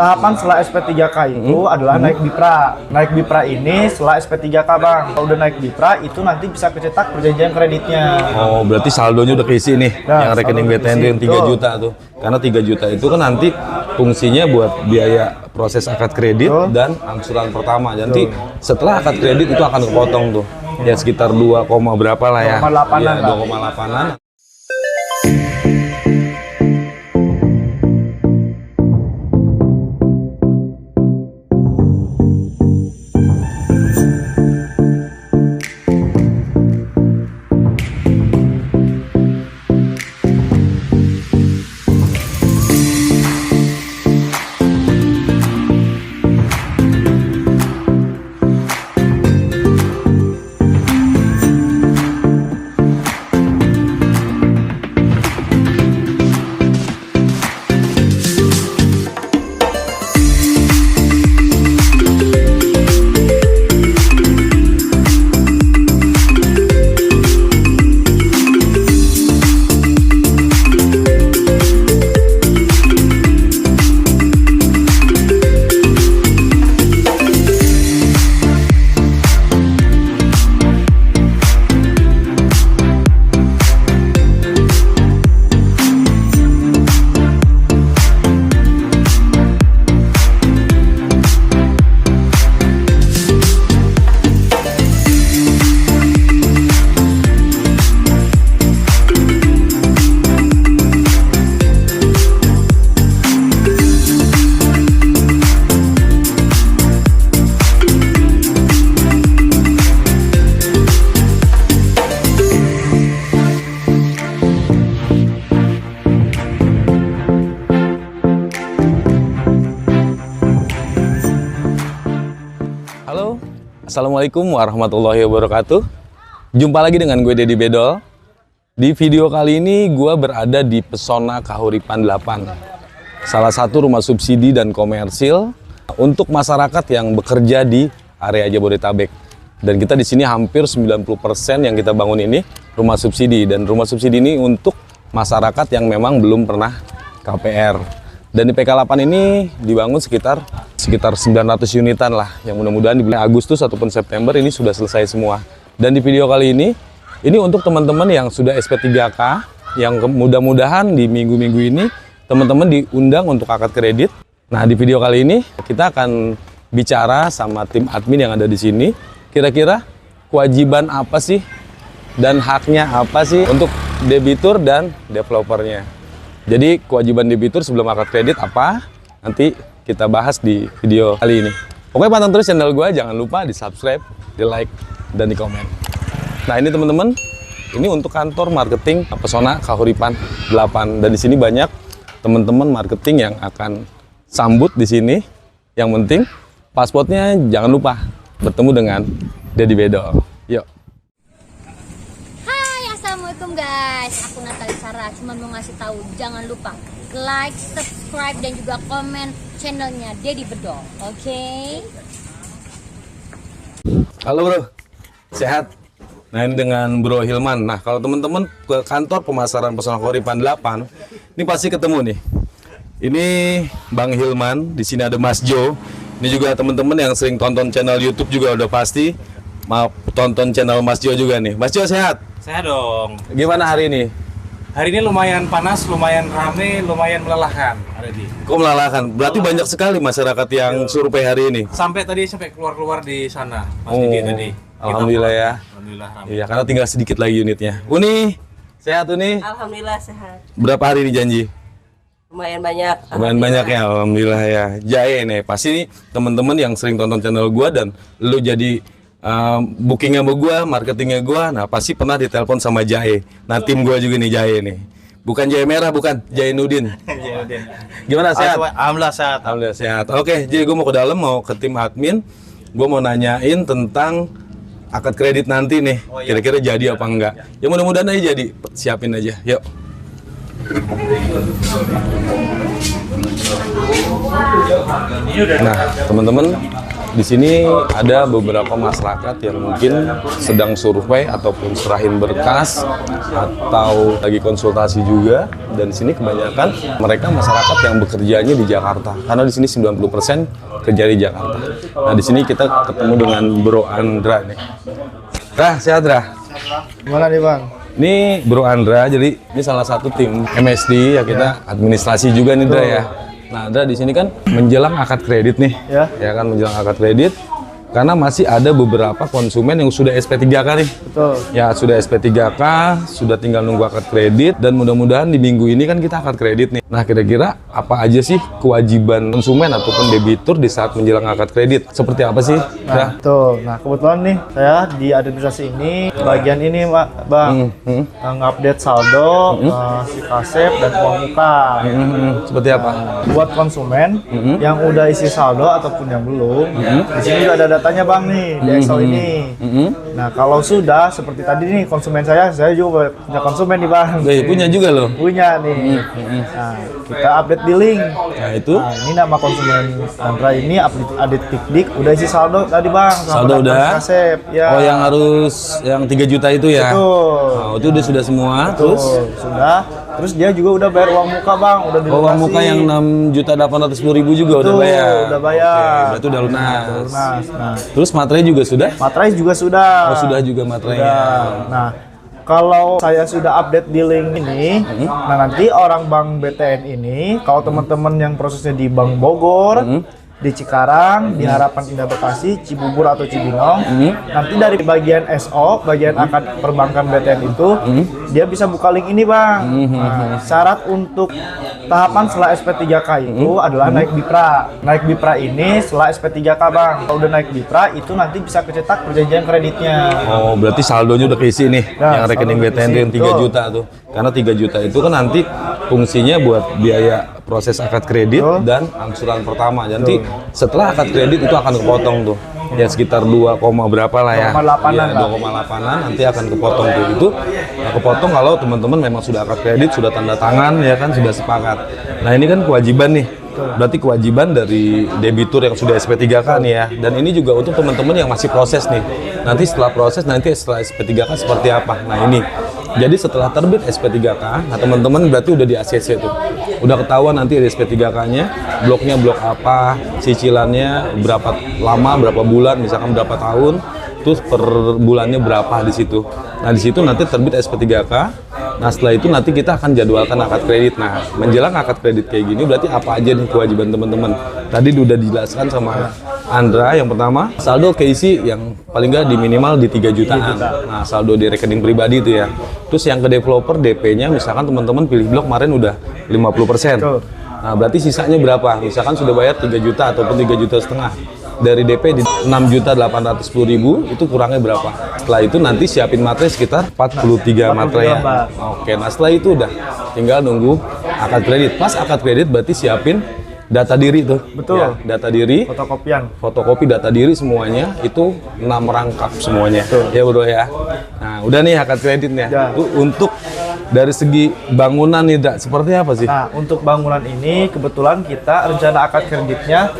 tahapan setelah SP3K itu adalah naik BIPRA. Naik BIPRA ini setelah SP3K Bang. Kalau udah naik BIPRA itu nanti bisa kecetak perjanjian kreditnya. Oh, berarti saldonya udah keisi nih, yang rekening BTN yang 3 juta tuh. Karena 3 juta itu kan nanti fungsinya buat biaya proses akad kredit dan angsuran pertama. Nanti setelah akad kredit itu akan kepotong tuh. Ya sekitar 2, berapa lah ya. 2,8-an. Ya, 2,8-an. Assalamualaikum warahmatullahi wabarakatuh. Jumpa lagi dengan gue Dedi Bedol. Di video kali ini gue berada di Pesona Kahuripan 8, salah satu rumah subsidi dan komersil untuk masyarakat yang bekerja di area Jabodetabek. Dan kita di sini hampir 90% yang kita bangun ini rumah subsidi, dan rumah subsidi ini untuk masyarakat yang memang belum pernah KPR. Dan di PK8 ini dibangun sekitar 900 unitan lah, yang mudah-mudahan di bulan Agustus ataupun September ini sudah selesai semua. Dan di video kali ini untuk teman-teman yang sudah SP3K, yang mudah-mudahan di minggu-minggu ini teman-teman diundang untuk akad kredit. Nah, di video kali ini kita akan bicara sama tim admin yang ada di sini, kira-kira kewajiban apa sih dan haknya apa sih untuk debitur dan developernya. Jadi kewajiban debitur sebelum akad kredit apa? Nanti kita bahas di video kali ini. Pokoknya pantang terus channel gue, jangan lupa di subscribe, di like, dan di komen. Nah ini teman-teman, ini untuk kantor marketing Pesona Kahuripan 8, dan di sini banyak teman-teman marketing yang akan sambut di sini. Yang penting pasportnya jangan lupa bertemu dengan Dedi Bedol. Yuk. Assalamualaikum guys, aku Natali Sarah, cuma mau ngasih tahu jangan lupa like, subscribe, dan juga komen channelnya Dedi Bedol, oke? Halo bro, sehat? Nah ini dengan Bro Hilman. Nah kalau teman-teman ke kantor pemasaran Pesona Kahuripan 8, ini pasti ketemu nih. Ini Bang Hilman, di sini ada Mas Jo. Ini juga teman-teman yang sering tonton channel YouTube juga udah pasti mau tonton channel Mas Jo juga nih. Mas Jo sehat? Sehat dong. Gimana hari ini? Hari ini lumayan panas, lumayan rame, lumayan melelahkan. Kok melelahkan? Berarti banyak sekali masyarakat yang survei hari ini. Sampai keluar-keluar di sana. Mas Didi tadi. Alhamdulillah ya. Alhamdulillah rame. Iya, karena tinggal sedikit lagi unitnya. Uni, sehat Uni? Alhamdulillah sehat. Berapa hari ini janji? Lumayan banyak. Lumayan banyak ya, alhamdulillah ya. Jahe nih, pasti nih teman-teman yang sering tonton channel gua dan lu jadi bookingnya sama gua, marketingnya gua, nah pasti pernah ditelepon sama Jahe. Nah tim gua juga nih Jahe nih. Bukan Jahe merah, bukan Jahe Nudin. Gimana sehat? Alhamdulillah sehat. Alhamdulillah sehat. Oke, jadi gua mau ke dalam, mau ke tim admin. Gua mau nanyain tentang akad kredit nanti nih. Kira-kira jadi apa enggak? Ya mudah-mudahan aja jadi. Siapin aja. Yuk. Nah, teman-teman, Di sini ada beberapa masyarakat yang mungkin sedang survei ataupun serahin berkas atau lagi konsultasi juga. Dan di sini kebanyakan mereka masyarakat yang bekerjanya di Jakarta. Karena di sini 90% kerja di Jakarta. Nah, di sini kita ketemu dengan Bro Andra nih. Sehat Dra? Gimana nih Bang? Ini Bro Andra, jadi ini salah satu tim MSD ya, kita administrasi juga nih Dra ya. Nah, Dra di sini kan menjelang akad kredit nih. Ya kan, menjelang akad kredit. Karena masih ada beberapa konsumen yang sudah SP3K nih. Betul. Ya, sudah SP3K, sudah tinggal nunggu akad kredit, dan mudah-mudahan di minggu ini kan kita akad kredit nih. Nah, kira-kira apa aja sih kewajiban konsumen ataupun debitur di saat menjelang akad kredit? Seperti apa sih? Nah, tuh. Nah, kebetulan nih saya di administrasi ini bagian ini Bang. Ngupdate saldo, si kasep dan uang muka. Seperti apa? Buat konsumen yang udah isi saldo ataupun yang belum, di sini udah ada datanya Bang nih di Excel ini. Nah, kalau sudah seperti tadi nih konsumen saya juga punya konsumen nih Bang. Punya juga loh. Punya nih. Nah, kita update di link. Nah, itu. Nah, ini nama konsumen Andra ini update Pikdik udah isi saldo tadi Bang. Saldo udah. Kasep, ya. Oh, yang harus yang 3 juta itu ya? Betul. Oh, itu udah sudah semua. Betul. Terus? Sudah. Terus dia juga udah bayar uang muka Bang, udah dilunasi. Oh, uang muka yang 6.810.000 juga udah bayar. Udah bayar. Oke, berarti udah lunas. Nah, Terus materai juga sudah? materai juga sudah. Oh, sudah juga materainya. Sudah. Nah, kalau saya sudah update di link ini, nah nanti orang Bank BTN ini, kalau teman-teman yang prosesnya di Bank Bogor, di Cikarang, di Harapan Indah Bekasi, Cibubur atau Cibinong, nanti dari bagian SO, bagian akad perbankan BTN itu, dia bisa buka link ini Bang. Nah, syarat untuk tahapan setelah SP3K itu adalah naik BIPRA. Naik BIPRA ini setelah SP3K Bang. Kalau udah naik BIPRA itu nanti bisa kecetak perjanjian kreditnya. Oh, berarti saldonya udah keisi nih, Nah, yang rekening saldo BTN keisi, yang 3 betul. juta tuh. Karena 3 juta itu kan nanti fungsinya buat biaya proses akad kredit dan angsuran pertama. Nanti setelah akad kredit itu akan kepotong tuh. Ya sekitar 2, berapa lah ya. 2,8-an Ya, 2,8-an nanti akan kepotong tuh. Itu ya, kepotong kalau teman-teman memang sudah akad kredit, sudah tanda tangan ya kan, sudah sepakat. Nah, ini kan kewajiban nih. Berarti kewajiban dari debitur yang sudah SP3K nih ya. Dan ini juga untuk teman-teman yang masih proses nih. Nanti setelah proses, nanti setelah SP3K seperti apa. Nah, ini. Jadi setelah terbit SP3K, nah teman-teman berarti udah di ACC tuh. Udah ketahuan nanti di SP3K-nya, bloknya blok apa, cicilannya berapa lama, berapa bulan, misalkan berapa tahun, terus per bulannya berapa di situ. Nah, di situ nanti terbit SP3K. Nah, setelah itu nanti kita akan jadwalkan akad kredit. Nah, menjelang akad kredit kayak gini berarti apa aja nih kewajiban teman-teman. Tadi udah dijelaskan sama Andra. Yang pertama, saldo keisi yang paling nggak di minimal di 3 jutaan. Nah, saldo di rekening pribadi itu ya. Terus yang ke developer DP-nya misalkan teman-teman pilih blok kemarin udah 50%. Nah, berarti sisanya berapa? Misalkan sudah bayar 3 juta ataupun 3,5 juta. Dari DP di 6.810.000 itu kurangnya berapa? Setelah itu nanti siapin materai sekitar 43 materai ya. Oke, nah setelah itu udah tinggal nunggu akad kredit. Pas akad kredit berarti siapin data diri tuh. Betul. Ya, data diri, Fotokopian. fotokopi data diri semuanya itu 6 rangkap semuanya. Ya Bro ya. Nah, udah nih akad kreditnya. Ya. Itu untuk dari segi bangunan nih, Dak, seperti apa sih? Nah, untuk bangunan ini kebetulan kita rencana akad kreditnya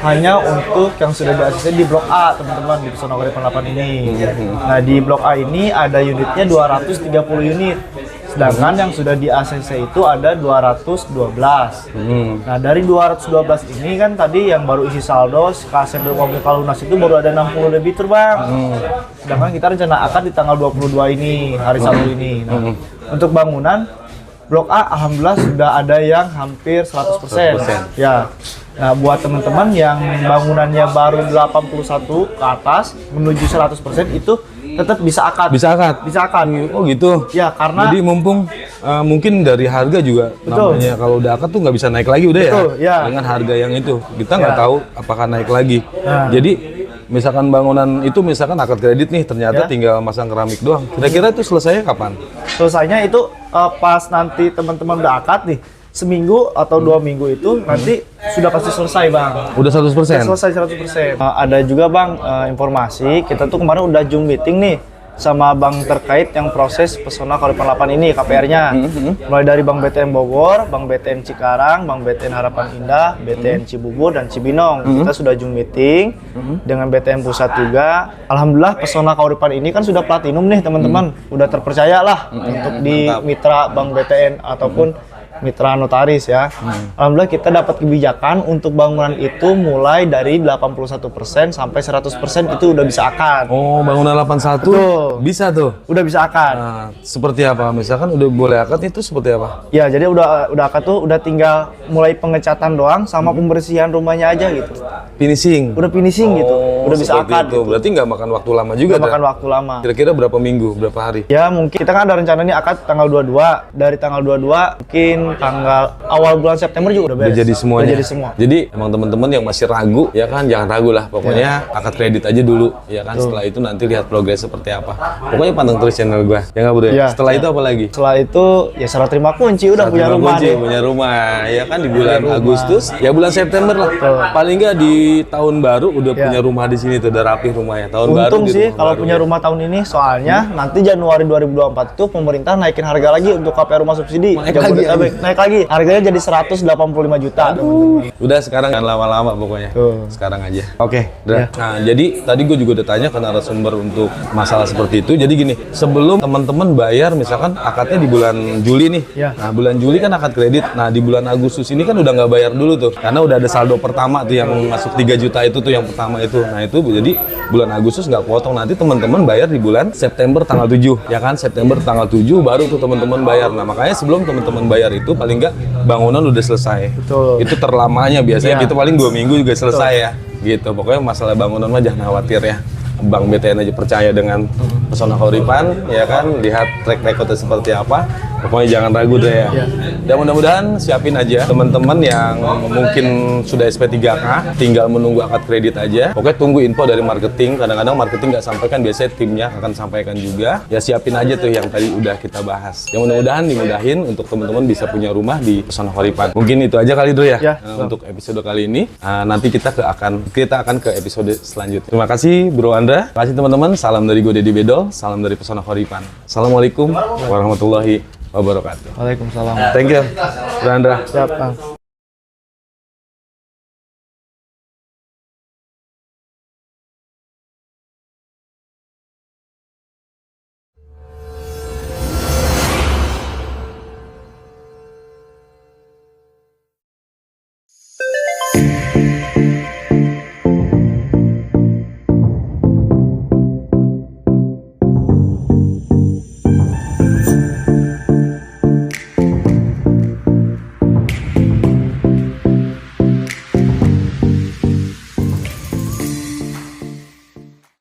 hanya untuk yang sudah di ACC di Blok A, teman-teman, di Pesona Uripan 8 ini. Nah, di Blok A ini ada unitnya 230 unit. Sedangkan yang sudah di ACC itu ada 212. Nah, dari 212 ini kan tadi yang baru isi saldo, kasep dan uang muka lunas itu baru ada 60 debitur, Bang. Sedangkan kita rencana akad di tanggal 22 ini, hari Sabtu ini. Nah, untuk bangunan Blok A alhamdulillah sudah ada yang hampir 100%. Ya. Nah, buat teman-teman yang bangunannya baru 81 ke atas menuju 100% itu tetap bisa akad. Bisa akad? Bisa akad. Oh gitu? Ya, karena jadi mumpung mungkin dari harga juga namanya kalau udah akad tuh nggak bisa naik lagi udah ya. Dengan harga yang itu kita nggak tahu apakah naik lagi. Nah. Jadi misalkan bangunan itu misalkan akad kredit nih ternyata tinggal masang keramik doang. Kira-kira itu selesainya kapan? Selesainya itu pas nanti teman-teman udah akad nih, seminggu atau 2 minggu itu nanti sudah pasti selesai, Bang. Udah 100%? Selesai 100%. Ada juga, Bang, informasi kita tuh kemarin udah Zoom meeting nih sama bank terkait yang proses Pesona Kahuripan 8 ini KPR-nya. Mulai dari Bank BTN Bogor, Bank BTN Cikarang, Bank BTN Harapan Indah, BTN Cibubur dan Cibinong. Kita sudah Zoom meeting dengan BTN Pusat juga. Alhamdulillah Pesona Kahuripan ini kan sudah platinum nih teman-teman. Udah terpercaya lah untuk di mitra Bank BTN ataupun mitra notaris ya. Alhamdulillah kita dapat kebijakan untuk bangunan itu mulai dari 81% sampai 100% itu udah bisa akad. Oh, bangunan 81 Betul. bisa tuh. Udah bisa akad. Nah, seperti apa? Misalkan udah boleh akad itu seperti apa? Ya, jadi udah akad tuh udah tinggal mulai pengecatan doang sama pembersihan rumahnya aja gitu. Finishing. Udah finishing gitu. Udah bisa seperti akad itu. gitu. Berarti nggak makan waktu lama juga Udah dah? makan waktu lama. Kira-kira berapa minggu, berapa hari? Ya mungkin kita kan ada rencana nih akad tanggal 22. Dari tanggal 22 mungkin tanggal awal bulan September juga udah beres. Udah jadi semuanya. Udah jadi semua. Jadi emang teman-teman yang masih ragu ya kan jangan ragu lah. Pokoknya akad kredit aja dulu ya kan. Setelah itu nanti lihat progres seperti apa. Pokoknya panteng terus channel gua. Ya nggak bro? Iya. Setelah itu apa lagi? Setelah itu ya serah terima kunci udah punya rumah Kunci, nih. punya rumah ya kan di bulan Agustus ya bulan September lah. Paling nggak di tahun baru udah punya rumah di sini tuh udah rapih rumahnya. Tahun baru Untung di sih rumah kalau baru punya ya. rumah tahun ini soalnya nanti Januari 2024 itu pemerintah naikin harga lagi untuk KPR rumah subsidi. Naik lagi, Jabodetabek. Naik lagi. Harganya jadi 185 juta. Udah sekarang jangan lama-lama pokoknya. Sekarang aja. Oke, udah. Nah, jadi tadi gue juga udah tanya ke narasumber untuk masalah seperti itu. Jadi gini, sebelum teman-teman bayar misalkan akadnya di bulan Juli nih. Ya. Nah, bulan Juli kan akad kredit. Nah, di bulan Agustus ini kan udah nggak bayar dulu tuh. Karena udah ada saldo pertama tuh yang masuk 3 juta itu tuh yang pertama itu. Nah, itu jadi bulan Agustus nggak potong. Nanti teman-teman bayar di bulan September tanggal 7. Ya kan? September tanggal 7 baru tuh teman-teman bayar. Nah, makanya sebelum teman-teman bayar itu paling nggak bangunan udah selesai. Betul. Itu terlamanya biasanya Iya. gitu paling 2 minggu juga selesai ya. Gitu. Pokoknya masalah bangunan mah jangan khawatir ya. Bank BTN aja percaya dengan Pesona Kahuripan ya kan, lihat track recordnya seperti apa. Pokoknya jangan ragu deh ya. Dan mudah-mudahan siapin aja teman-teman yang mungkin sudah SP3K, tinggal menunggu akad kredit aja. Pokoknya tunggu info dari marketing. Kadang-kadang marketing nggak sampaikan, biasanya timnya akan sampaikan juga. Ya siapin aja tuh yang tadi udah kita bahas. Yang mudah-mudahan dimudahin untuk teman-teman bisa punya rumah di Pesona Kahuripan. Mungkin itu aja kali dulu ya. Untuk episode kali ini. Nanti kita akan ke episode selanjutnya. Terima kasih Bro Andra. Terima kasih teman-teman. Salam dari gue Deddy Bedol. Salam dari Pesona Kahuripan. Assalamualaikum warahmatullahi wabarakatuh. Waalaikumsalam. Thank you, Bro Andra. Siap, Bang.